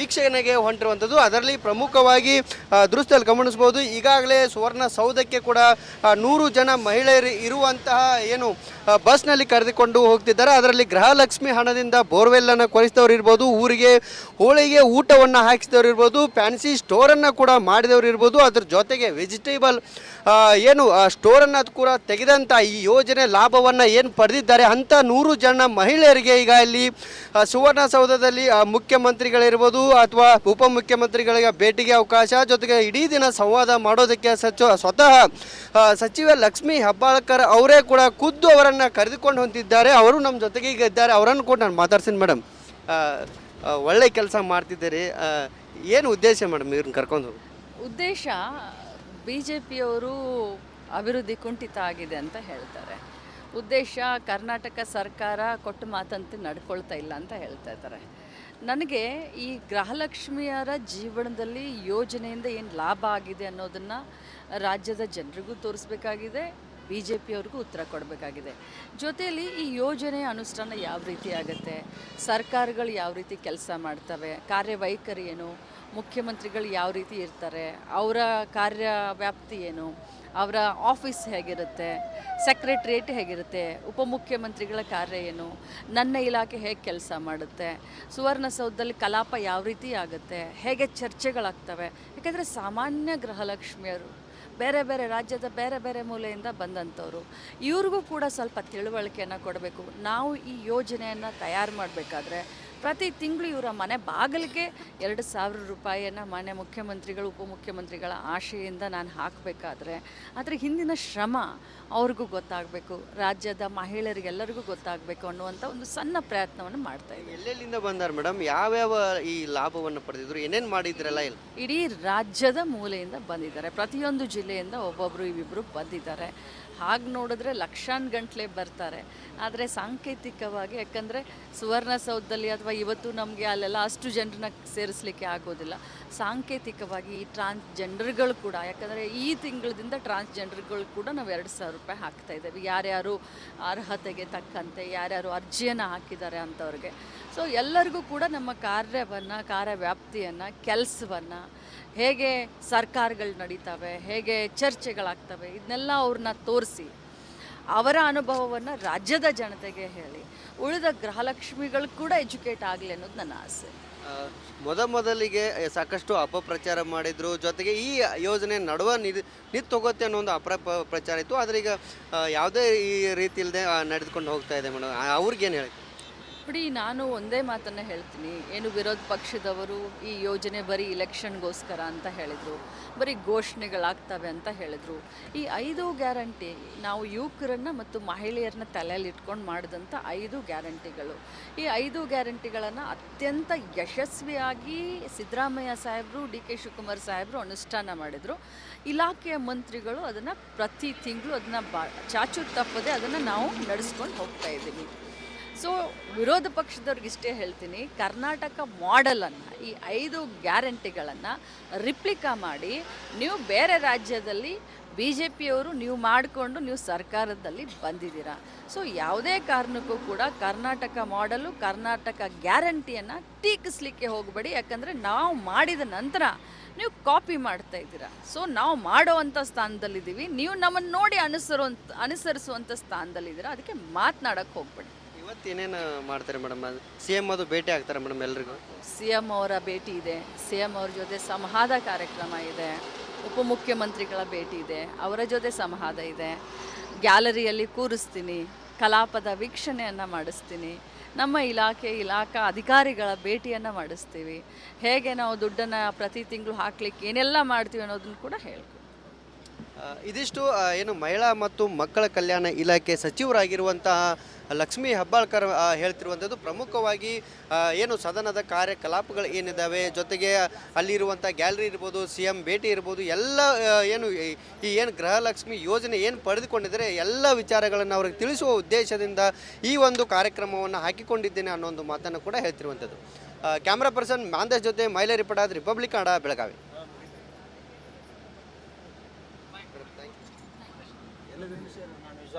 ವೀಕ್ಷಣೆಗೆ ಹೊಂಟಿರುವಂಥದ್ದು. ಅದರಲ್ಲಿ ಪ್ರಮುಖವಾಗಿ ದೃಶ್ಯದಲ್ಲಿ ಗಮನಿಸಬಹುದು, ಈಗಾಗಲೇ ಸುವರ್ಣಸೌಧಕ್ಕೆ ಕೂಡ 100 ಜನ ಮಹಿಳೆಯರು ಇರುವಂತಹ ಏನು ಬಸ್ನಲ್ಲಿ ಕರೆದುಕೊಂಡು ಹೋಗ್ತಿದ್ದಾರೆ. ಅದರಲ್ಲಿ ಗೃಹಲಕ್ಷ್ಮಿ ಹಣದಿಂದ ಬೋರ್ವೆಲ್ಲನ್ನು ಕೊರೆಸಿದವರು ಇರ್ಬೋದು, ಊರಿಗೆ ಹೋಳಿಗೆ ಊಟವನ್ನು ಹಾಕಿಸಿದವರು ಇರ್ಬೋದು, ಫ್ಯಾನ್ಸಿ ಸ್ಟೋರನ್ನು ಕೂಡ ಮಾಡಿದವರು ಇರ್ಬೋದು, ಅದ್ರ ಜೊತೆಗೆ ವೆಜಿಟೇಬಲ್ ಏನು ಸ್ಟೋರನ್ನು ಕೂಡ ತೆಗೆದಂಥ ಈ ಯೋಜನೆ ಲಾಭವನ್ನು ಏನು ಪಡೆದಿದ್ದಾರೆ ಅಂಥ 100 ಜನ ಮಹಿಳೆಯರಿಗೆ ಈಗ ಇಲ್ಲಿ ಸುವರ್ಣಸೌಧದಲ್ಲಿ ಮುಖ್ಯಮಂತ್ರಿಗಳಿರ್ಬೋದು ಅಥವಾ ಉಪಮುಖ್ಯಮಂತ್ರಿಗಳಿಗೆ ಭೇಟಿಗೆ ಅವಕಾಶ, ಜೊತೆಗೆ ಇಡೀ ದಿನ ಸಂವಾದ ಮಾಡೋದಕ್ಕೆ ಸ್ವತಃ ಸಚಿವ ಲಕ್ಷ್ಮೀ ಹೆಬ್ಬಾಳ್ಕರ್ ಅವರೇ ಕೂಡ ಖುದ್ದು ಅವರನ್ನು ಕರೆದುಕೊಂಡು ಹೊಂದಿದ್ದಾರೆ. ಅವರು ನಮ್ಮ ಜೊತೆಗೆ ಈಗ ಇದ್ದಾರೆ, ಅವರನ್ನು ಕೂಡ ನಾನು ಮಾತಾಡ್ತೀನಿ. ಮೇಡಮ್, ಒಳ್ಳೆ ಕೆಲಸ ಮಾಡ್ತಿದ್ದೀರಿ, ಏನು ಉದ್ದೇಶ ಮೇಡಮ್ ಇವ್ರನ್ನ ಕರ್ಕೊಂಡು ಹೋಗಿ? ಉದ್ದೇಶ BJPಯವರು ಅಭಿವೃದ್ಧಿ ಕುಂಠಿತ ಆಗಿದೆ ಅಂತ ಹೇಳ್ತಾರೆ. ಉದ್ದೇಶ ಕರ್ನಾಟಕ ಸರ್ಕಾರ ಕೊಟ್ಟು ಮಾತಂತೆ ನಡ್ಕೊಳ್ತಾ ಇಲ್ಲ ಅಂತ ಹೇಳ್ತಾ ಇದ್ದಾರೆ. ನನಗೆ ಈ ಗೃಹಲಕ್ಷ್ಮಿಯರ ಜೀವನದಲ್ಲಿ ಯೋಜನೆಯಿಂದ ಏನು ಲಾಭ ಆಗಿದೆ ಅನ್ನೋದನ್ನು ರಾಜ್ಯದ ಜನರಿಗೂ ತೋರಿಸ್ಬೇಕಾಗಿದೆ, BJPಯವ್ರಿಗೂ ಉತ್ತರ ಕೊಡಬೇಕಾಗಿದೆ. ಜೊತೆಯಲ್ಲಿ ಈ ಯೋಜನೆಯ ಅನುಷ್ಠಾನ ಯಾವ ರೀತಿ ಆಗುತ್ತೆ, ಸರ್ಕಾರಗಳು ಯಾವ ರೀತಿ ಕೆಲಸ ಮಾಡ್ತವೆ, ಕಾರ್ಯವೈಖರಿ ಏನು, ಮುಖ್ಯಮಂತ್ರಿಗಳು ಯಾವ ರೀತಿ ಇರ್ತಾರೆ, ಅವರ ಕಾರ್ಯವ್ಯಾಪ್ತಿ ಏನು, ಅವರ ಆಫೀಸ್ ಹೇಗಿರುತ್ತೆ, ಸೆಕ್ರೆಟ್ರಿಯೇಟ್ ಹೇಗಿರುತ್ತೆ, ಉಪಮುಖ್ಯಮಂತ್ರಿಗಳ ಕಾರ್ಯ ಏನು, ನನ್ನ ಇಲಾಖೆ ಹೇಗೆ ಕೆಲಸ ಮಾಡುತ್ತೆ, ಸುವರ್ಣಸೌಧದಲ್ಲಿ ಕಲಾಪ ಯಾವ ರೀತಿ ಆಗುತ್ತೆ, ಹೇಗೆ ಚರ್ಚೆಗಳಾಗ್ತವೆ. ಯಾಕೆಂದರೆ ಸಾಮಾನ್ಯ ಗೃಹಲಕ್ಷ್ಮಿಯರು ಬೇರೆ ಬೇರೆ ರಾಜ್ಯದ ಬೇರೆ ಬೇರೆ ಮೂಲೆಯಿಂದ ಬಂದಂಥವ್ರು, ಇವ್ರಿಗೂ ಕೂಡ ಸ್ವಲ್ಪ ತಿಳುವಳಿಕೆಯನ್ನು ಕೊಡಬೇಕು. ನಾವು ಈ ಯೋಜನೆಯನ್ನು ತಯಾರು ಮಾಡಬೇಕಾದ್ರೆ ಪ್ರತಿ ತಿಂಗಳು ಇವರ ಮನೆ ಬಾಗಿಲಿಗೆ 2,000 ರೂಪಾಯಿಯನ್ನು ಮಾನ್ಯ ಮುಖ್ಯಮಂತ್ರಿಗಳು ಉಪಮುಖ್ಯಮಂತ್ರಿಗಳ ಆಶೆಯಿಂದ ನಾನು ಹಾಕಬೇಕಾದ್ರೆ ಅದರ ಹಿಂದಿನ ಶ್ರಮ ಅವ್ರಿಗೂ ಗೊತ್ತಾಗಬೇಕು, ರಾಜ್ಯದ ಮಹಿಳೆಯರಿಗೆಲ್ಲರಿಗೂ ಗೊತ್ತಾಗಬೇಕು ಅನ್ನುವಂಥ ಒಂದು ಸಣ್ಣ ಪ್ರಯತ್ನವನ್ನು ಮಾಡ್ತಾ ಇದ್ದೀವಿ. ಎಲ್ಲೆಲ್ಲಿಂದ ಬಂದಾರೆ ಮೇಡಮ್, ಯಾವ್ಯಾವ ಈ ಲಾಭವನ್ನು ಪಡೆದಿದ್ರು, ಏನೇನು ಮಾಡಿದ್ರಲ್ಲ? ಇಲ್ಲ, ಇಡೀ ರಾಜ್ಯದ ಮೂಲೆಯಿಂದ ಬಂದಿದ್ದಾರೆ, ಪ್ರತಿಯೊಂದು ಜಿಲ್ಲೆಯಿಂದ ಒಬ್ಬೊಬ್ಬರು ಇವಿಬ್ಬರು ಬಂದಿದ್ದಾರೆ. ಹಾಗೆ ನೋಡಿದ್ರೆ ಲಕ್ಷಾನುಗಟ್ಟಲೆ ಬರ್ತಾರೆ. ಆದರೆ ಸಾಂಕೇತಿಕವಾಗಿ, ಯಾಕಂದರೆ ಸುವರ್ಣಸೌಧದಲ್ಲಿ ಅಥವಾ ಇವತ್ತು ನಮಗೆ ಅಲ್ಲೆಲ್ಲ ಅಷ್ಟು ಜನರನ್ನ ಸೇರಿಸಲಿಕ್ಕೆ ಆಗೋದಿಲ್ಲ. ಸಾಂಕೇತಿಕವಾಗಿ ಈ ಟ್ರಾನ್ಸ್ಜೆಂಡರ್ಗಳು ಕೂಡ, ಯಾಕಂದರೆ ಈ ತಿಂಗಳದಿಂದ ಟ್ರಾನ್ಸ್ಜೆಂಡರ್ಗಳು ಕೂಡ ನಾವು 2,000 ರೂಪಾಯಿ ಹಾಕ್ತಾ ಇದ್ದೇವೆ, ಯಾರ್ಯಾರು ಅರ್ಹತೆಗೆ ತಕ್ಕಂತೆ ಯಾರ್ಯಾರು ಅರ್ಜಿಯನ್ನು ಹಾಕಿದ್ದಾರೆ ಅಂಥವ್ರಿಗೆ. ಸೊ ಎಲ್ಲರಿಗೂ ಕೂಡ ನಮ್ಮ ಕಾರ್ಯವನ್ನು, ಕಾರ್ಯವ್ಯಾಪ್ತಿಯನ್ನು, ಕೆಲಸವನ್ನು, ಹೇಗೆ ಸರ್ಕಾರಗಳು ನಡೀತವೆ, ಹೇಗೆ ಚರ್ಚೆಗಳಾಗ್ತವೆ, ಇದನ್ನೆಲ್ಲ ಅವ್ರನ್ನ ತೋರಿಸಿ ಅವರ ಅನುಭವವನ್ನು ರಾಜ್ಯದ ಜನತೆಗೆ ಹೇಳಿ ಉಳಿದ ಗೃಹಲಕ್ಷ್ಮಿಗಳು ಕೂಡ ಎಜುಕೇಟ್ ಆಗಲಿ ಅನ್ನೋದು ನನ್ನ ಆಸೆ. ಮೊದಲಿಗೆ ಸಾಕಷ್ಟು ಅಪಪ್ರಚಾರ ಮಾಡಿದ್ರು, ಜೊತೆಗೆ ಈ ಯೋಜನೆ ನಡುವ ನಿಂತೋಗುತ್ತೆ ಅನ್ನೋ ಒಂದು ಅಪಪ್ರಚಾರ ಇತ್ತು. ಆದರೆ ಈಗ ಯಾವುದೇ ಈ ರೀತಿ ಇಲ್ಲದೆ ನಡೆದುಕೊಂಡು ಹೋಗ್ತಾ ಇದೆ ಮೇಡಮ್, ಅವ್ರಿಗೇನು ಹೇಳಿ? ನೋಡಿ, ನಾನು ಒಂದೇ ಮಾತನ್ನು ಹೇಳ್ತೀನಿ. ಏನು ವಿರೋಧ ಪಕ್ಷದವರು ಈ ಯೋಜನೆ ಬರೀ ಇಲೆಕ್ಷನ್ಗೋಸ್ಕರ ಅಂತ ಹೇಳಿದರು, ಬರೀ ಘೋಷಣೆಗಳಾಗ್ತವೆ ಅಂತ ಹೇಳಿದರು. ಈ 5 ಗ್ಯಾರಂಟಿ ನಾವು ಯುವಕರನ್ನು ಮತ್ತು ಮಹಿಳೆಯರನ್ನ ತಲೆಯಲ್ಲಿ ಇಟ್ಕೊಂಡು ಮಾಡಿದಂಥ 5 ಗ್ಯಾರಂಟಿಗಳು. ಈ 5 ಗ್ಯಾರಂಟಿಗಳನ್ನು ಅತ್ಯಂತ ಯಶಸ್ವಿಯಾಗಿ ಸಿದ್ದರಾಮಯ್ಯ ಸಾಹೇಬರು, DK ಶಿವಕುಮಾರ್ ಸಾಹೇಬರು ಅನುಷ್ಠಾನ ಮಾಡಿದರು. ಇಲಾಖೆಯ ಮಂತ್ರಿಗಳು ಅದನ್ನು ಪ್ರತಿ ತಿಂಗಳು ಅದನ್ನು ಚಾಚು ತಪ್ಪದೆ ಅದನ್ನು ನಾವು ನಡೆಸ್ಕೊಂಡು ಹೋಗ್ತಾ ಇದ್ದೀವಿ. ಸೊ ವಿರೋಧ ಪಕ್ಷದವ್ರಿಗೆ ಇಷ್ಟೇ ಹೇಳ್ತೀನಿ, ಕರ್ನಾಟಕ ಮಾಡೆಲನ್ನು, ಈ 5 ಗ್ಯಾರಂಟಿಗಳನ್ನು ರಿಪ್ಲಿಕಾ ಮಾಡಿ ನೀವು ಬೇರೆ ರಾಜ್ಯದಲ್ಲಿ BJPಯವರು ನೀವು ಮಾಡಿಕೊಂಡು ನೀವು ಸರ್ಕಾರದಲ್ಲಿ ಬಂದಿದ್ದೀರಾ. ಸೊ ಯಾವುದೇ ಕಾರಣಕ್ಕೂ ಕೂಡ ಕರ್ನಾಟಕ ಮಾಡೆಲು, ಕರ್ನಾಟಕ ಗ್ಯಾರಂಟಿಯನ್ನು ಟೀಕಿಸ್ಲಿಕ್ಕೆ ಹೋಗಬೇಡಿ. ಯಾಕಂದರೆ ನಾವು ಮಾಡಿದ ನಂತರ ನೀವು ಕಾಪಿ ಮಾಡ್ತಾ ಇದ್ದೀರಾ. ಸೊ ನಾವು ಮಾಡೋವಂಥ ಸ್ಥಾನದಲ್ಲಿದ್ದೀವಿ, ನೀವು ನಮ್ಮನ್ನು ನೋಡಿ ಅನುಸರಿಸುವಂಥ ಸ್ಥಾನದಲ್ಲಿದ್ದೀರಾ. ಅದಕ್ಕೆ ಮಾತನಾಡೋಕ್ಕೆ ಹೋಗ್ಬೇಡಿ. ಇವತ್ತೇನೇನು ಮಾಡ್ತಾರೆ ಮೇಡಮ್? CM ಅದು ಭೇಟಿ ಆಗ್ತಾರೆ ಮೇಡಮ್ ಎಲ್ರಿಗೂ? CM ಅವರ ಭೇಟಿ ಇದೆ, CM ಅವ್ರ ಜೊತೆ ಸಂವಾದ ಕಾರ್ಯಕ್ರಮ ಇದೆ, ಉಪಮುಖ್ಯಮಂತ್ರಿಗಳ ಭೇಟಿ ಇದೆ, ಅವರ ಜೊತೆ ಸಂವಾದ ಇದೆ, ಗ್ಯಾಲರಿಯಲ್ಲಿ ಕೂರಿಸ್ತೀನಿ, ಕಲಾಪದ ವೀಕ್ಷಣೆಯನ್ನು ಮಾಡಿಸ್ತೀನಿ, ನಮ್ಮ ಇಲಾಖಾ ಅಧಿಕಾರಿಗಳ ಭೇಟಿಯನ್ನು ಮಾಡಿಸ್ತೀವಿ, ಹೇಗೆ ನಾವು ದುಡ್ಡನ್ನು ಪ್ರತಿ ತಿಂಗಳು ಹಾಕ್ಲಿಕ್ಕೆ ಏನೆಲ್ಲ ಮಾಡ್ತೀವಿ ಅನ್ನೋದನ್ನು ಕೂಡ ಹೇಳ್ತೀವಿ. ಇದಿಷ್ಟು ಏನು ಮಹಿಳಾ ಮತ್ತು ಮಕ್ಕಳ ಕಲ್ಯಾಣ ಇಲಾಖೆ ಸಚಿವರಾಗಿರುವಂತಹ ಲಕ್ಷ್ಮೀ ಹೆಬ್ಬಾಳ್ಕರ್ ಹೇಳ್ತಿರುವಂಥದ್ದು. ಪ್ರಮುಖವಾಗಿ ಏನು ಸದನದ ಕಾರ್ಯಕಲಾಪಗಳು ಏನಿದ್ದಾವೆ, ಜೊತೆಗೆ ಅಲ್ಲಿರುವಂಥ ಗ್ಯಾಲರಿ ಇರ್ಬೋದು, CM ಭೇಟಿ ಇರ್ಬೋದು, ಎಲ್ಲ ಏನು ಈ ಗೃಹಲಕ್ಷ್ಮಿ ಯೋಜನೆ ಏನು ಪಡೆದುಕೊಂಡಿದ್ದಾರೆ ಎಲ್ಲ ವಿಚಾರಗಳನ್ನು ಅವ್ರಿಗೆ ತಿಳಿಸುವ ಉದ್ದೇಶದಿಂದ ಈ ಒಂದು ಕಾರ್ಯಕ್ರಮವನ್ನು ಹಾಕಿಕೊಂಡಿದ್ದೇನೆ ಅನ್ನೋ ಒಂದು ಮಾತನ್ನು ಕೂಡ ಹೇಳ್ತಿರುವಂಥದ್ದು. ಕ್ಯಾಮ್ರಾ ಪರ್ಸನ್ ಮಾಂದೇಶ್ ಜೊತೆ ಮೈಲಾ report, Republic Kannada, Belagavi.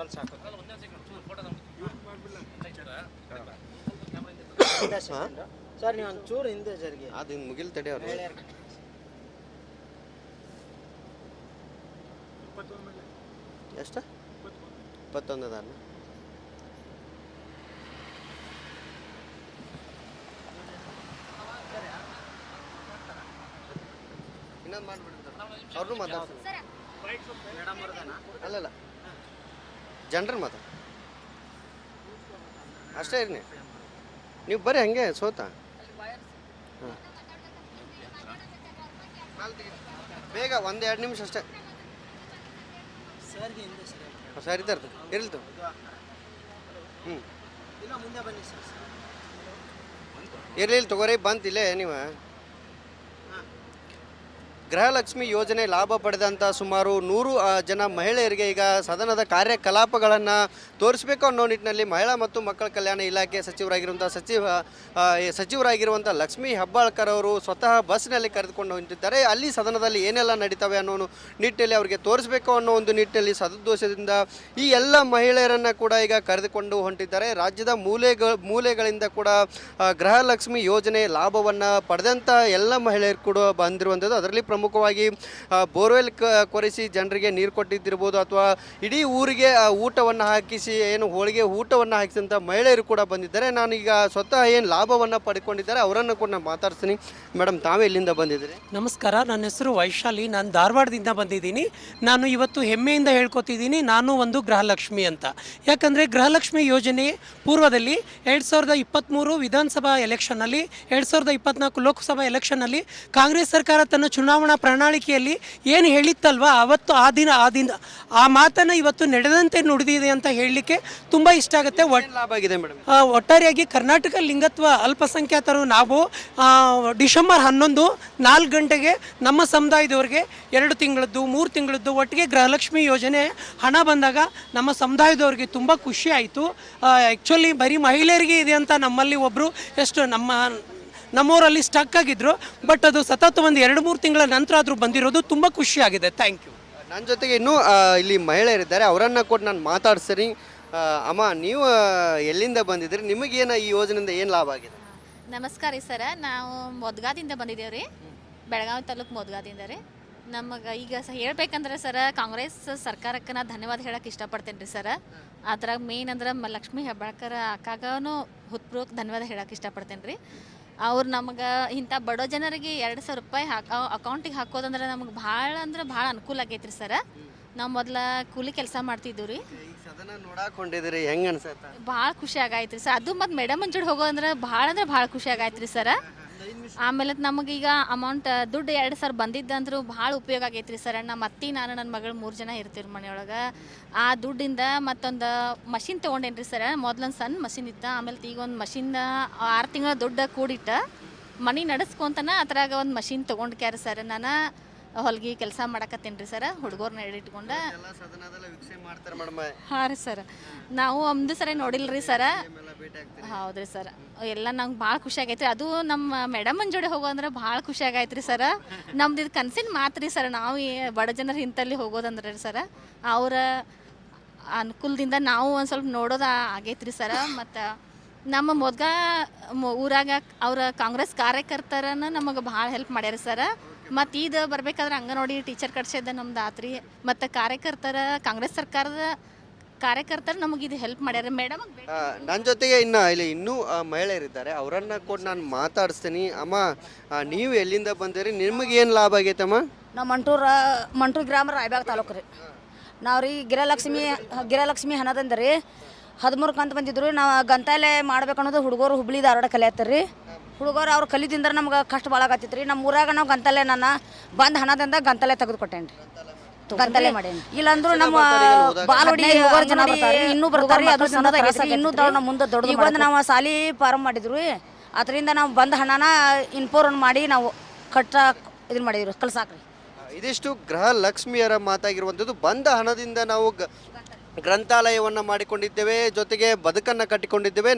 Sir ನೀವು ಒಂಚೂರು ಹಿಂದೆ ಜರಿಗೆ ಅದು ಹಿಂಗೆ ಮುಗಿಲ್ ತಡೆ ಅವ್ರು ಎಷ್ಟು 21 ಅದ ಇನ್ನೊಂದು ಮಾಡಿಬಿಡ್ತಾರೆ ಅವ್ರನ್ನೂ ಮಾತಾಡ್ತಾರೆ ಅಲ್ಲಲ್ಲ ಜನರನ್ನು ಮಾತಾಡ ಅಷ್ಟೇ ಇರ್ನಿ ನೀವು ಬರ್ರಿ ಹಂಗೆ ಸೋತ ಬೇಗ 1-2 ನಿಮಿಷ ಅಷ್ಟೇ ಸರ್ಗೆ ಹಿಂದೆ ಸರ್ ಸರಿ ತರ್ತು ಇರ್ಲ್ತು ಹ್ಞೂ ಇಲ್ಲ ಮುಂದೆ ಬನ್ನಿ ಸರ್ ಇರ್ಲಿಲ್ಲ ತಗೋರಿ ಬಂತಿಲ್ಲೇ ನೀವು ಗೃಹಲಕ್ಷ್ಮಿ ಯೋಜನೆ ಲಾಭ ಪಡೆದಂಥ ಸುಮಾರು 100 ಜನ ಮಹಿಳೆಯರಿಗೆ ಈಗ ಸದನದ ಕಾರ್ಯಕಲಾಪಗಳನ್ನು ತೋರಿಸಬೇಕು ಅನ್ನೋ ನಿಟ್ಟಿನಲ್ಲಿ ಮಹಿಳಾ ಮತ್ತು ಮಕ್ಕಳ ಕಲ್ಯಾಣ ಇಲಾಖೆ ಸಚಿವರಾಗಿರುವಂಥ ಲಕ್ಷ್ಮೀ ಹೆಬ್ಬಾಳ್ಕರ್ ಅವರು ಸ್ವತಃ ಬಸ್ನಲ್ಲಿ ಕರೆದುಕೊಂಡು ಹೊಂಟಿದ್ದಾರೆ. ಅಲ್ಲಿ ಸದನದಲ್ಲಿ ಏನೆಲ್ಲ ನಡೀತವೆ ಅನ್ನೋ ನಿಟ್ಟಿನಲ್ಲಿ ಅವರಿಗೆ ತೋರಿಸಬೇಕು ಅನ್ನೋ ಒಂದು ನಿಟ್ಟಿನಲ್ಲಿ ಸದುದ್ದೇಶದಿಂದ ಈ ಎಲ್ಲ ಮಹಿಳೆಯರನ್ನು ಕೂಡ ಈಗ ಕರೆದುಕೊಂಡು ಹೊಂಟಿದ್ದಾರೆ. ರಾಜ್ಯದ ಮೂಲೆಗಳಿಂದ ಕೂಡ ಗೃಹಲಕ್ಷ್ಮಿ ಯೋಜನೆ ಲಾಭವನ್ನು ಪಡೆದಂಥ ಎಲ್ಲ ಮಹಿಳೆಯರು ಕೂಡ ಬಂದಿರುವಂಥದ್ದು. ಅದರಲ್ಲಿ ಪ್ರಮುಖವಾಗಿ ಬೋರ್ವೆಲ್ ಕೊರೆಸಿ ಜನರಿಗೆ ನೀರು ಕೊಟ್ಟಿದ್ದಿರ್ಬೋದು ಅಥವಾ ಇಡೀ ಊರಿಗೆ ಊಟವನ್ನು ಹಾಕಿಸಿ ಏನು ಹೋಳಿಗೆ ಊಟವನ್ನು ಹಾಕಿಸಿದಂಥ ಮಹಿಳೆಯರು ಕೂಡ ಬಂದಿದ್ದಾರೆ. ನಾನೀಗ ಸ್ವತಃ ಏನು ಲಾಭವನ್ನು ಪಡ್ಕೊಂಡಿದ್ದಾರೆ ಅವರನ್ನು ಕೂಡ ನಾನು ಮಾತಾಡ್ತೀನಿ. ಮೇಡಮ್ ತಾವೇ ಎಲ್ಲಿಂದ ಬಂದಿದ್ದೀರಿ? ನಮಸ್ಕಾರ, ನನ್ನ ಹೆಸರು ವೈಶಾಲಿ, ನಾನು ಧಾರವಾಡದಿಂದ ಬಂದಿದ್ದೀನಿ. ನಾನು ಇವತ್ತು ಹೆಮ್ಮೆಯಿಂದ ಹೇಳ್ಕೊತಿದ್ದೀನಿ ನಾನು ಒಂದು ಗೃಹಲಕ್ಷ್ಮಿ ಅಂತ. ಯಾಕಂದರೆ ಗೃಹಲಕ್ಷ್ಮಿ ಯೋಜನೆ ಪೂರ್ವದಲ್ಲಿ 2023 ವಿಧಾನಸಭಾ ಎಲೆಕ್ಷನ್ನಲ್ಲಿ 2024 ಲೋಕಸಭಾ ಎಲೆಕ್ಷನ್ನಲ್ಲಿ ಕಾಂಗ್ರೆಸ್ ಸರ್ಕಾರ ತನ್ನ ಚುನಾವಣಾ ಪ್ರಣಾಳಿಕೆಯಲ್ಲಿ ಏನು ಹೇಳಿತ್ತಲ್ವ ಅವತ್ತು ಆ ಮಾತನ್ನು ಇವತ್ತು ನಡೆದಂತೆ ನುಡಿದಿದೆ ಅಂತ ಹೇಳಲಿಕ್ಕೆ ತುಂಬ ಇಷ್ಟ ಆಗುತ್ತೆ. ಲಾಭ ಆಗಿದೆ ಮೇಡಮ್. ಒಟ್ಟಾರೆಯಾಗಿ ಕರ್ನಾಟಕ ಲಿಂಗತ್ವ ಅಲ್ಪಸಂಖ್ಯಾತರು ನಾವು ಡಿಸೆಂಬರ್ 11 4 ಗಂಟೆಗೆ ನಮ್ಮ ಸಮುದಾಯದವ್ರಿಗೆ 2 ತಿಂಗಳದ್ದು 3 ತಿಂಗಳದ್ದು ಒಟ್ಟಿಗೆ ಗೃಹಲಕ್ಷ್ಮಿ ಯೋಜನೆ ಹಣ ಬಂದಾಗ ನಮ್ಮ ಸಮುದಾಯದವ್ರಿಗೆ ತುಂಬ ಖುಷಿ ಆಯಿತು. ಆ್ಯಕ್ಚುಲಿ ಬರೀ ಮಹಿಳೆಯರಿಗೆ ಇದೆ ಅಂತ ನಮ್ಮಲ್ಲಿ ಒಬ್ಬರು ನಮ್ಮೂರಲ್ಲಿ ಸ್ಟಕ್ ಆಗಿದ್ರು. ಬಟ್ ಅದು ಸತತ ಒಂದು 2-3 ತಿಂಗಳ ನಂತರ ಆದರೂ ಬಂದಿರೋದು ತುಂಬ ಖುಷಿಯಾಗಿದೆ. Thank you. ನನ್ನ ಜೊತೆಗೆ ಇನ್ನೂ ಇಲ್ಲಿ ಮಹಿಳೆಯರಿದ್ದಾರೆ, ಅವರನ್ನು ಕೂಡ ನಾನು ಮಾತಾಡ್ತೀನಿ. ಅಮ್ಮ, ನೀವು ಎಲ್ಲಿಂದ ಬಂದಿದ್ದೀರಿ? ನಿಮಗೇನು ಈ ಯೋಜನೆಯಿಂದ ಏನು ಲಾಭ ಆಗಿದೆ? ನಮಸ್ಕಾರ ರೀ ಸರ, ನಾವು ಮೊದ್ಗಾದಿಂದ ಬಂದಿದ್ದೇವೆ ರೀ, ಬೆಳಗಾವಿ ತಾಲೂಕು ಮೊದ್ಗಾದಿಂದ ರೀ. ನಮಗೆ ಈಗ ಹೇಳ್ಬೇಕಂದ್ರೆ ಸರ ಕಾಂಗ್ರೆಸ್ ಸರ್ಕಾರಕ್ಕೆ ನಾ ಧನ್ಯವಾದ ಹೇಳಕ್ಕೆ ಇಷ್ಟಪಡ್ತೇನೆ ರೀ ಸರ. ಅದ್ರಾಗ ಮೇನ್ ಅಂದ್ರೆ ಲಕ್ಷ್ಮೀ ಹೆಬ್ಬಾಳ್ಕರ್ ಅಕ್ಕಾಗೂ ಹೃತ್ಪೂರ್ವಕ ಧನ್ಯವಾದ ಹೇಳಕ್ಕೆ ಇಷ್ಟಪಡ್ತೇನೆ ರೀ. ಅವ್ರು ನಮಗೆ ಇಂಥ ಬಡೋ ಜನರಿಗೆ 2,000 ರೂಪಾಯಿ ಅಕೌಂಟಿಗೆ ಹಾಕೋದಂದ್ರೆ ನಮಗೆ ಭಾಳ ಅನುಕೂಲ ಆಗೈತೆ ರೀ ಸರ. ನಾವು ಮೊದಲ ಕೂಲಿ ಕೆಲಸ ಮಾಡ್ತಿದ್ದೀವಿ ರೀ. ಸದನ ನೋಡಾಕೊಂಡಿದ್ದೀರಿ, ಹೆಂಗೆ ಅನ್ಸುತ್ತೆ? ಭಾಳ ಖುಷಿ ಆಗೈತೆ ರೀ ಸರ್. ಅದು ಮತ್ತು ಮೇಡಮ್ ಜೋಡಿ ಹೋಗೋದಂದ್ರೆ ಭಾಳ ಖುಷಿ ಆಗೈತೆ ರೀ ಸರ. ಆಮೇಲೆ ನಮಗೀಗ ಅಮೌಂಟ್ ದುಡ್ಡು 2,000 ಬಂದಿದ್ದಂದ್ರೂ ಭಾಳ ಉಪಯೋಗ ಆಗೈತೆ ರೀ ಸರ್. ನಮ್ಮ ಅತ್ತಿ ನಾನು ನನ್ನ ಮಗಳು 3 ಜನ ಇರ್ತೀವಿ ಮನೆಯೊಳಗೆ. ಆ ದುಡ್ಡಿಂದ ಮತ್ತೊಂದು ಮಷಿನ್ ತೊಗೊಂಡೇನಿ ರೀ ಸರ್. ಮೊದಲೊಂದು ಸಣ್ಣ ಮಷಿನ್ ಇತ್ತು, ಆಮೇಲೆ ಈಗ ಒಂದು ಮಷಿನ್ 6 ತಿಂಗಳ ದುಡ್ಡು ಕೂಡಿಟ್ಟು ಮನೆ ನಡೆಸ್ಕೊಂತನ ಅದ್ರಾಗ ಒಂದು ಮಷಿನ್ ತೊಗೊಂಡ್ಕ್ಯಾರ ಸರ್. ನಾನು ಹೊಲ್ಗೆ ಕೆಲಸ ಮಾಡಕತ್ತೀನಿ ರೀ ಸರ್, ಹುಡುಗರ್ನ ಇಟ್ಕೊಂಡು. ಹಾಂ ರೀ ಸರ್, ನಾವು ಒಂದು ಸರಿ ನೋಡಿಲ್ಲ ರೀ ಸರ. ಹೌದು ರೀ ಸರ್, ಎಲ್ಲ ನಂಗೆ ಭಾಳ ಖುಷಿ ಆಗೈತೆ ರೀ. ಅದು ನಮ್ಮ ಮೇಡಮನ ಜೋಡಿ ಹೋಗೋ ಅಂದ್ರೆ ಭಾಳ ಖುಷಿ ಆಗೈತೆ ರೀ ಸರ. ನಮ್ದು ಇದು ಕನಸಿನ ಮಾತು ರೀ ಸರ್. ನಾವು ಬಡ ಜನರ ಇಂತಲ್ಲಿ ಹೋಗೋದಂದ್ರೆ ರೀ ಸರ, ಅವರ ಅನುಕೂಲದಿಂದ ನಾವು ಒಂದು ಸ್ವಲ್ಪ ನೋಡೋದು ಆಗೈತೆ ರೀ ಸರ. ಮತ್ತು ನಮ್ಮ ಊರಾಗ ಅವರ ಕಾಂಗ್ರೆಸ್ ಕಾರ್ಯಕರ್ತರನ್ನು ನಮಗೆ ಭಾಳ ಹೆಲ್ಪ್ ಮಾಡ್ಯಾರ ಸರ. ಮತ್ತು ಇದು ಬರ್ಬೇಕಾದ್ರೆ ಅಂಗನವಾಡಿ ಟೀಚರ್ ಕಟ್ಸಿದ್ದ ನಮ್ದು ಆತ್ರಿ. ಮತ್ತು ಕಾಂಗ್ರೆಸ್ ಸರ್ಕಾರದ ಕಾರ್ಯಕರ್ತರು ನಮಗೆ ಇದು ಹೆಲ್ಪ್ ಮಾಡ್ಯಾರ ಮೇಡಮ್. ನನ್ನ ಜೊತೆಗೆ ಇನ್ನೂ ಮಹಿಳೆಯರಿದ್ದಾರೆ, ಅವರನ್ನು ಕೂಡ ನಾನು ಮಾತಾಡಿಸ್ತೀನಿ. ಅಮ್ಮ, ನೀವು ಎಲ್ಲಿಂದ ಬಂದಿರಿ? ನಿಮಗೇನು ಲಾಭ ಆಗೈತಮ್ಮ? ನಾವು ಮಂಟೂರು ಗ್ರಾಮ ರಾಯಬಾಗ್ ತಾಲೂಕು ರೀ. ನಾವು ರೀ ಗಿರಲಕ್ಷ್ಮಿ ಹಣದಿಂದ ರೀ 13 ಕಂತು ಬಂದಿದ್ರು. ನಾವು ಗಂತಾಲೆ ಮಾಡ್ಬೇಕು ಅನ್ನೋದು ಹುಡುಗರು ಹುಬ್ಳಿ ಧಾರವಾಡ ಕಲಿಯತ್ತಾರೆ ರೀ. ಹುಡುಗರು ಅವ್ರು ಕಲಿದಿಂದ ನಮ್ಗೆ ಕಷ್ಟ ಭಾಳ ಆಗತ್ತಿತ್ತು ರೀ. ನಮ್ಮ ಊರಾಗ ನಾವು ಗಂತಾಲೆ ಬಂದ ಹಣದಿಂದ ಗಂತಾಲೆ ತೆಗೆದುಕೊಟ್ಟೇನೆ ರೀ, ಗಂತಾಲೆ ಮಾಡೇನಿ. ಇಲ್ಲಾಂದ್ರೂ ನಮ್ಮ ಬಾಲೋಡಿ ಜನ ಬರ್ತಾರೆ, ಇನ್ನೂ ಬರ್ತಾರೆ. ಅದು ಇನ್ನೂ ನಮ್ಮ ಮುಂದೆ ದೊಡ್ಡ ಈಗ ಒಂದು ನಾವು ಸಾಲಿ ಪ್ರಾರಂಭ ಮಾಡಿದ್ರು. ಅದರಿಂದ ನಾವು ಬಂದ ಹಣನ ಇನ್ಫೋರ್ನ್ ಮಾಡಿ ನಾವು ಇದನ್ನ ಮಾಡಿದ್ರು, ಕಳ್ಸಾಕ್ರಿ. ಇದಿಷ್ಟು ಗೃಹಲಕ್ಷ್ಮಿಯರ ಮಾತಾಗಿರುವಂಥದ್ದು. ಬಂದ ಹಣದಿಂದ ನಾವು ಗ್ರಂಥಾಲಯವನ್ನು ಮಾಡಿಕೊಂಡಿದ್ದೇವೆ, ಜೊತೆಗೆ ಬದುಕನ್ನು ಕಟ್ಟಿಕೊಂಡಿದ್ದೇವೆ,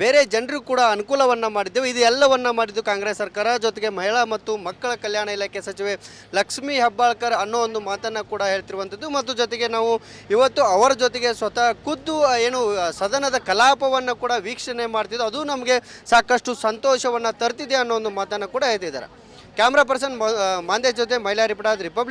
ಬೇರೆ ಜನರು ಕೂಡ ಅನುಕೂಲವನ್ನು ಮಾಡಿದ್ದೇವೆ. ಇದು ಎಲ್ಲವನ್ನು ಮಾಡಿದ್ದು ಕಾಂಗ್ರೆಸ್ ಸರ್ಕಾರ. ಜೊತೆಗೆ ಮಹಿಳಾ ಮತ್ತು ಮಕ್ಕಳ ಕಲ್ಯಾಣ ಇಲಾಖೆ ಸಚಿವೆ ಲಕ್ಷ್ಮೀ ಹೆಬ್ಬಾಳ್ಕರ್ ಅನ್ನೋ ಒಂದು ಮಾತನ್ನು ಕೂಡ ಹೇಳ್ತಿರುವಂಥದ್ದು. ಮತ್ತು ಜೊತೆಗೆ ನಾವು ಇವತ್ತು ಅವರ ಜೊತೆಗೆ ಸ್ವತಃ ಖುದ್ದು ಏನು ಸದನದ ಕಲಾಪವನ್ನು ಕೂಡ ವೀಕ್ಷಣೆ ಮಾಡ್ತಿದ್ದು, ಅದು ನಮಗೆ ಸಾಕಷ್ಟು ಸಂತೋಷವನ್ನು ತರ್ತಿದೆ ಅನ್ನೋ ಒಂದು ಮಾತನ್ನು ಕೂಡ ಹೇಳ್ತಿದ್ದಾರೆ. ಕ್ಯಾಮ್ರಾ ಪರ್ಸನ್ ಮಾಂದೇಶ್ ಜೊತೆ ಮೈಲಾ ರಿಪೋರ್ಟರ್ ರಿಪಬ್ಲಿಕ್.